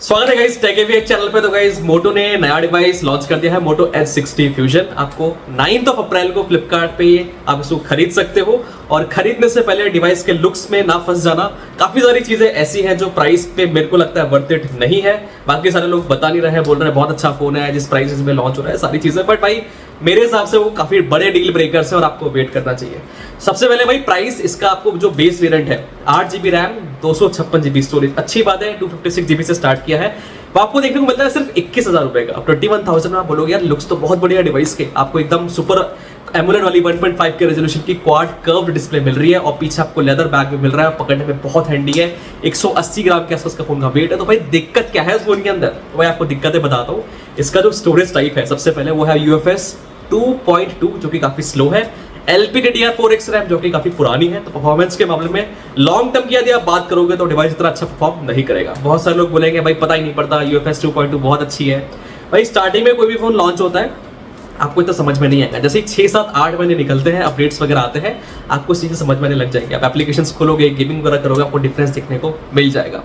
स्वागत है guys take एवी channel पे। तो गाइस मोटो ने नया डिवाइस लॉन्च कर दिया है, मोटो H60 फ्यूजन। आपको 9 अप्रैल को फ्लिपकार्ट पे आप इसको खरीद सकते हो। और खरीदने से पहले डिवाइस के लुक्स में ना फंस जाना, काफी सारी चीजें ऐसी हैं जो प्राइस पे मेरे को लगता है वर्थ इट नहीं है। बाकी सारे लोग बता नहीं रहे हैं, बोल रहे हैं बहुत अच्छा फोन है जिस प्राइस में लॉन्च हो रहा है सारी चीजें, बट भाई मेरे हिसाब से वो काफी बड़े डील ब्रेकर्स हैं और आपको वेट करना चाहिए। सबसे पहले भाई प्राइस इसका, आपको जो बेस वेरिएंट है 8GB रैम 256GB स्टोरेज, अच्छी बात है। 256GB से स्टार्ट किया है, वो आपको देखने को मिलता है सिर्फ 21,000 रुपए का। 21,000 में आप बोलोगे यार लुक्स तो बहुत बढ़िया डिवाइस के, आपको एकदम सुपर एमोलेड वाली 1.5 के रेजोल्यूशन की क्वाड कर्व्ड डिस्प्ले मिल रही है और पीछे आपको लेदर बैग भी मिल रहा है, पकड़ने में बहुत हैंडी है। 180 ग्राम के आसपास का फोन का वेट है। तो भाई दिक्कत क्या है इस फोन के अंदर, तो भाई आपको दिक्कतें बताता हूँ। इसका जो स्टोरेज टाइप है सबसे पहले वो है UFS 2.2 जो कि काफी स्लो है, LPDDR4X रैम जो कि काफी पुरानी है। तो परफॉर्मेंस के मामले में लॉन्ग टर्म की यदि आप बात करोगे तो डिवाइस इतना अच्छा परफॉर्म नहीं करेगा। बहुत सारे लोग बोलेंगे भाई पता ही नहीं पड़ता, UFS 2.2 बहुत अच्छी है। भाई स्टार्टिंग में कोई भी फोन लॉन्च होता है आपको इतना समझ में नहीं आएगा, जैसे 6, 7, 8 महीने निकलते हैं, अपडेट्स वगैरह आते हैं, आपको चीजें समझ में आने लग जाएंगे। आप एप्लीकेशंस खोलोगे, गेमिंग वगैरह करोगे, आपको डिफरेंस देखने को मिल जाएगा।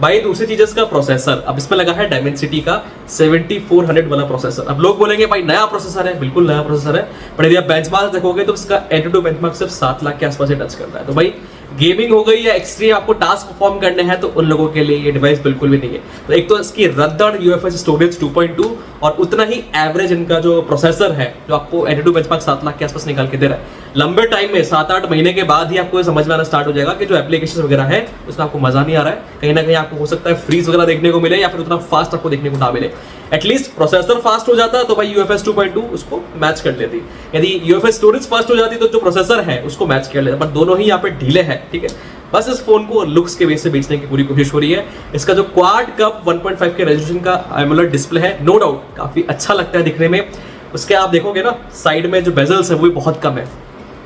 भाई दूसरी चीज इसका प्रोसेसर, अब इसमें लगा है डायमेंसिटी का 7400 वाला प्रोसेसर। अब लोग बोलेंगे भाई नया प्रोसेसर है, बिल्कुल नया प्रोसेसर है, पर यदि आप बेंचमार्क देखोगे तो इसका एंटूटू बेंचमार्क सिर्फ 7 लाख के आसपास ही टच करता है। तो भाई गेमिंग हो गई या एक्सट्रीम आपको टास्क परफॉर्म करने हैं तो उन लोगों के लिए ये डिवाइस बिल्कुल भी नहीं है। तो एक तो इसकी रद्दड़ UFS स्टोरेज 2.2 और उतना ही एवरेज इनका जो प्रोसेसर है जो आपको एंटूटू बेंचमार्क 7 लाख के आसपास निकाल के दे रहा है। लंबे टाइम में 7-8 महीने के बाद ही आपको समझ में आना स्टार्ट हो जाएगा कि जो एप्लीकेशन वगैरह है उसमें आपको मजा नहीं आ रहा है, कहीं ना कहीं आपको हो सकता है फ्रीज वगैरह देखने को मिले या फिर उतना फास्ट आपको देखने को ना मिले। एटलीस्ट प्रोसेसर फास्ट हो जाता तो भाई UFS 2.2 उसको मैच कर लेती। यदि UFS स्टोरेज फास्ट हो जाती तो जो प्रोसेसर है उसको मैच कर लेता, बट दोनों ही यहाँ पे ढीले हैं। ठीक है, बस इस फोन को लुक्स के बेस से बेचने की पूरी कोशिश हो रही है। इसका जो क्वाड कप 1.5 के रेजोल्यूशन का एमोलेड डिस्प्ले है, नो डाउट काफी अच्छा लगता है दिखने में। उसके आप देखोगे ना साइड में जो बेजल्स है वो भी बहुत कम है,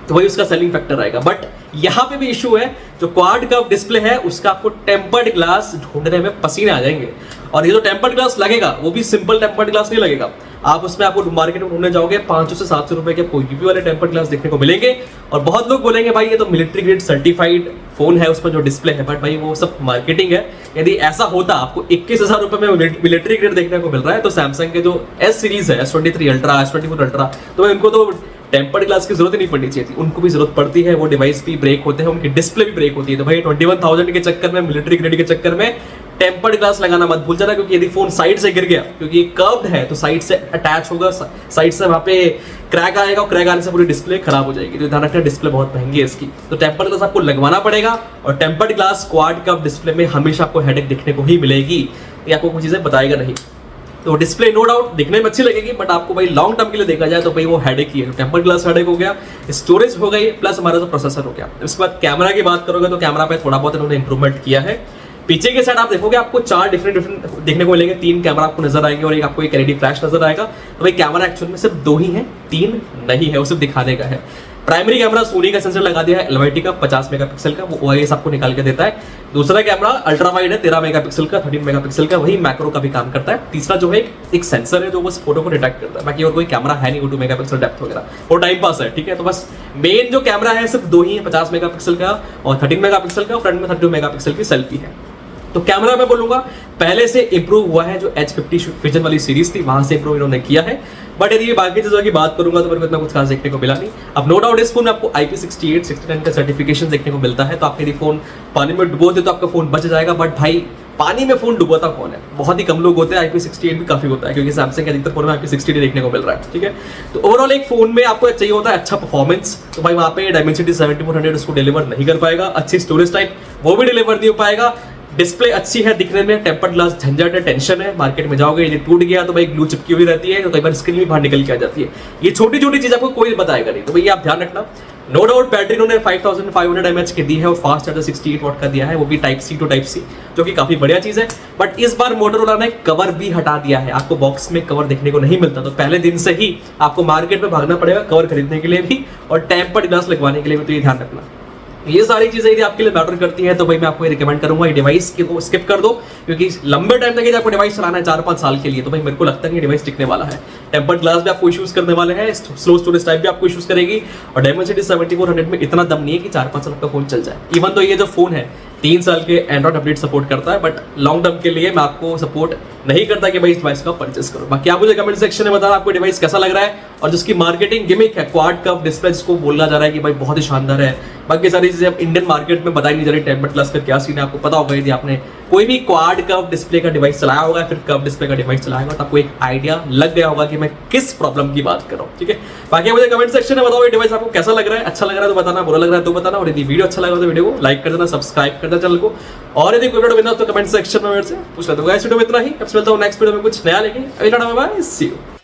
तो वही उसका सेलिंग फैक्टर आएगा। बट यहाँ पे भी इशू है, जो क्वाड कर्व डिस्प्ले है उसका आपको टेम्पर्ड ग्लास ढूंढने में पसीने आ जाएंगे। और ये जो टेम्पर्ड ग्लास लगेगा वो भी सिंपल टेम्पर्ड ग्लास नहीं लगेगा, आप उसमें आपको मार्केट में ढूंढने जाओगे 500 से 700 रुपए के कोई भी वाले टेम्पर्ड ग्लास देखने को मिलेंगे। और बहुत लोग बोलेंगे भाई ये तो मिलिट्री ग्रेड सर्टिफाइड फोन है, उसमें जो डिस्प्ले है, बट भाई वो सब मार्केटिंग है। यदि ऐसा होता आपको 21,000 रुपए में मिलिट्री ग्रेड देखने को मिल रहा है तो सैमसंग के जो S सीरीज है, S23 अल्ट्रा, S24 अल्ट्रा, तो उनको तो टेम्पर्ड ग्लास की जरूरत ही नहीं पड़नी चाहिए थी। उनको भी जरूरत पड़ती है, वो डिवाइस भी ब्रेक होते हैं, उनकी डिस्प्ले भी ब्रेक होती है। तो भाई 21,000 के चक्कर में, मिलिट्री ग्रेड के चक्कर में टेम्पर्ड ग्लास लगाना मत भूल जाना, क्योंकि यदि फोन साइड से गिर गया, क्योंकि ये कर्व्ड है तो साइड से अटैच होगा, साइड से वहां पे क्रैक आएगा और क्रैक आने से पूरी डिस्प्ले खराब हो जाएगी। तो ध्यान रखना डिस्प्ले बहुत महंगी है इसकी, तो टेम्पर्ड ग्लास आपको लगवाना पड़ेगा। और tempered glass quad cup display में हमेशा आपको हेडेक दिखने को ही मिलेगी, ये आपको कुछ चीजें बताएगा नहीं। तो डिस्प्ले नो डाउट दिखने में अच्छी लगेगी, बट आपको भाई लॉन्ग टर्म के लिए देखा जाए तो भाई वो हेडेक ही है। टेम्पर्ड ग्लास हेडेक हो गया, स्टोरेज हो गई, प्लस हमारा जो प्रोसेसर हो गया। इसके बाद कैमरा की बात करोगे तो कैमरा पे थोड़ा बहुत इन्होंने इंप्रूवमेंट किया है। पीछे के साइड आप देखोगे आपको 4 डिफरेंट देखने को मिलेंगे, 3 कैमरा आपको नजर आएंगे और एक आपको एक LED फ्लैश नजर आएगा। तो भाई कैमरा एक्चुअल में सिर्फ 2 ही है, 3 नहीं है, वो सिर्फ दिखाने का है। प्राइमरी कैमरा सोनी का सेंसर लगा दिया है LYT का 50 मेगापिक्सल का, वो OIS आपको निकाल के देता है। दूसरा कैमरा अल्ट्रा वाइड है 13 मेगापिक्सल का, 13 मेगापिक्सल का, वही मैक्रो का भी काम करता है। तीसरा जो है एक सेंसर है जो बस फोटो को डिटेक्ट करता है, बाकी और कोई कैमरा है नहीं, 2 मेगापिक्सल डेप्थ वगैरह, वो टाइम पास है। ठीक है, तो बस मेन जो कैमरा है सिर्फ 2 ही है, 50 मेगापिक्सल का और 13 मेगापिक्सल का, फ्रंट में 32 मेगापिक्सल की सेल्फी है। तो कैमरा मैं बोलूंगा पहले से इंप्रूव हुआ है, जो H50 फ्यूजन वाली सीरीज थी वहां से इंप्रूव इन्होंने किया है। बट यदि बाकी चीजों की बात करूंगा तो मेरे को इतना कुछ खास देखने को मिला नहीं। अब नो डाउट इस फोन में आपको IP68, 69 का सर्टिफिकेशन देखने को मिलता है, तो आप यदि फोन पानी में डुबो दे तो आपका फोन बच जाएगा। बट भाई पानी में फोन डुबाता कौन है, बहुत ही कम लोग होते हैं। IP68 भी काफी होता है, क्योंकि सैमसंग के अधिकतर फोन में IP60 देखने को मिल रहा है। ठीक है, तो ओवरऑल एक फोन में आपको चाहिए होता है अच्छा परफॉर्मेंस, तो भाई वहां पे डायमेंसिटी 7400 उसको डिलीवर नहीं कर पाएगा। अच्छी स्टोरेज टाइप वो भी डिलीवर नहीं हो पाएगा। डिस्प्ले अच्छी है दिखने में, टेम्पर्ड ग्लास झंझट है, टेंशन है, मार्केट में जाओगे ये टूट गया तो भाई ग्लू चिपकी हुई रहती है, तो कई बार स्क्रीन भी बाहर निकल के आ जाती है। ये छोटी छोटी चीज आपको कोई बताएगा नहीं, तो भाई आप ध्यान रखना। नो डाउट बैटरी उन्होंने 5500 mAh की दी है और फास्ट चार्जर 68 वाट का दिया है, वो भी Type-C to Type-C, जो कि काफी बढ़िया चीज है। बट इस बार मोटोरोला ने कवर भी हटा दिया है, आपको बॉक्स में कवर देखने को नहीं मिलता, तो पहले दिन से ही आपको मार्केट में भागना पड़ेगा कवर खरीदने के लिए भी और टेम्पर्ड ग्लास लगवाने के लिए भी, तो ये ध्यान रखना। ये सारी चीजें यदि आपके लिए मैटर करती हैं तो भाई मैं आपको ये रिकमेंड करूंगा ये डिवाइस को स्किप कर दो, क्योंकि लंबे टाइम तक यदि आपको डिवाइस चलाना है 4-5 साल के लिए, तो भाई मेरे को लगता है ये डिवाइस टिकने वाला है। टेम्पर्ड ग्लास भी आपको इश्यूज करने वाले हैं, स्लो स्टोरेज टाइप भी आपको इश्यूज करेगी, और डायमेंसिटी 7400 में इतना दम नहीं है कि 4-5 साल आपका फोन चल जाए। इवन तो ये जो फोन है 3 साल के एंड्रॉइड अपडेट सपोर्ट करता है, बट लॉन्ग टर्म के लिए मैं आपको सपोर्ट नहीं करता कि भाई इस डिवाइस का परचेस करो। बाकी आप मुझे कमेंट सेक्शन में बताना आपको डिवाइस कैसा लग रहा है, और जिसकी मार्केटिंग गिमिक है क्वाड कर्व डिस्प्ले, जिसको बोला जा रहा है कि भाई बहुत ही शानदार है, बाकी सारी चीजें अब इंडियन मार्केट में बताई नहीं जा रही। टेम्पलेट प्लस का क्या सीन है आपको पता होगा, यदि आपने कोई भी क्वाड कर्व डिस्प्ले का डिवाइस चलाया होगा, फिर कर्व डिस्प्ले का डिवाइस चलाया होगा, तो आपको एक आइडिया लग गया होगा कि मैं किस प्रॉब्लम की बात कर रहा हूँ। ठीक है, बाकी मुझे कमेंट सेक्शन में बताओ ये डिवाइस आपको कैसा लग रहा है, अच्छा लग रहा है तो बताना, बुरा लग रहा है तो बताना, और यदि वीडियो अच्छा लगा तो वीडियो को लाइक कर देना, सब्सक्राइब कर देना चैनल को, और यदि कोई वीडियो बिना तो कमेंट सेक्शन में मेरे से पूछ लेते हो। इस वीडियो में इतना ही, अब मिलता हूँ नेक्स्ट वीडियो में कुछ नया लेके। अभी बाय, सी यू।